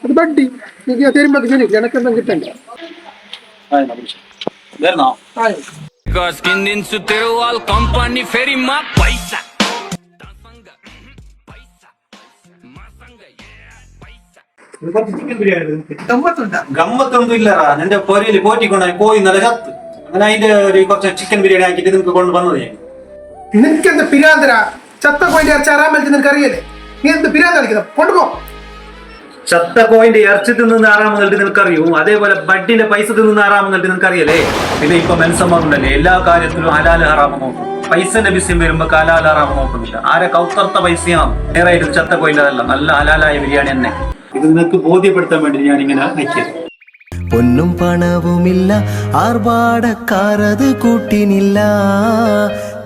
അത് ബഡ്ഡി തരുമ്പോ എനക്കെന്താ കിട്ടണ്ടേ? ഗമ്മത്തൊന്നും ഇല്ലറാ. നിന്റെ പൊരയില് പോറ്റിക്കൊണ്ടായി പോയി നല്ല ചത്ത്. അങ്ങനെ അതിന്റെ ഒരു കുറച്ച് ചിക്കൻ ബിരിയാണി ആക്കിട്ട് നിനക്ക് കൊണ്ടുവന്നത് ഞാൻ. നിനക്കെന്ത് പിരാന്തര? ചത്ത കോയിന്റെ ഇറച്ചി ആറാമൽ നിനക്ക് അറിയല്ലേ? നീ എന്ത് പിരാന്ത കളിക്കുന്നത്? കൊണ്ടുപോ. ചത്ത കോയിന്റെ ഇറച്ചി തിന്നുന്ന ആറാമെന്നിട്ട് നിനക്കറിയൂ. അതേപോലെ ബഡിന്റെ പൈസ തിന്നുന്ന ആറാമെന്നിട്ട് നിനക്കറിയല്ലേ? പിന്നെ ഇപ്പൊ മെൻസമ്മണ്ടല്ലേ, എല്ലാ കാര്യത്തിലും ഹലാൽ ഹറാമ നോക്കും. പൈസന്റെ വിഷയം വരുമ്പോ ഹലാൽ ഹറാമ നോക്കുന്നില്ല. ആരെ കൗത്തർത്ത പൈസയാണ് നേരായിട്ട് ചത്ത കോയിന്റെ അതല്ല, നല്ല ഹലാലായ ബിരിയാണി തന്നെ. ഇത് നിനക്ക് ബോധ്യപ്പെടുത്താൻ വേണ്ടി ഞാൻ ഇങ്ങനെ അയച്ചത്. പൊന്നും പണവുമില്ല, ആർഭാടക്കാരത് കൂട്ടിനില്ല.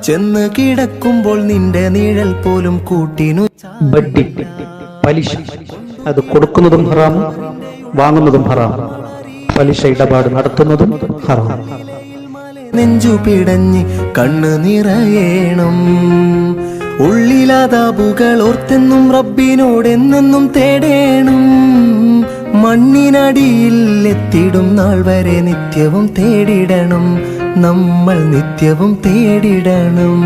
ചെന്ന് കിടക്കുമ്പോൾ നിന്റെ നിഴൽ പോലും കൂട്ടിനു. ബഡ്ഡി, പലിശ, അത് കൊടുക്കുന്നതും ഹറാം, വാങ്ങുന്നതും ഹറാം. പലിശ ഇടപാട് നടത്തുന്നതും ഹറാം. നെഞ്ചു പിടഞ്ഞ് കണ്ണു നിറയേണം. ഉള്ളിലാതാബുകൾ ഓർത്തെന്നും റബ്ബിനോടെന്നെന്നും തേടേണം. മണ്ണിനടിയിൽ എത്തിടും നാൾ വരെ നിത്യവും തേടിടണം. നമ്മൾ നിത്യവും തേടിടണം.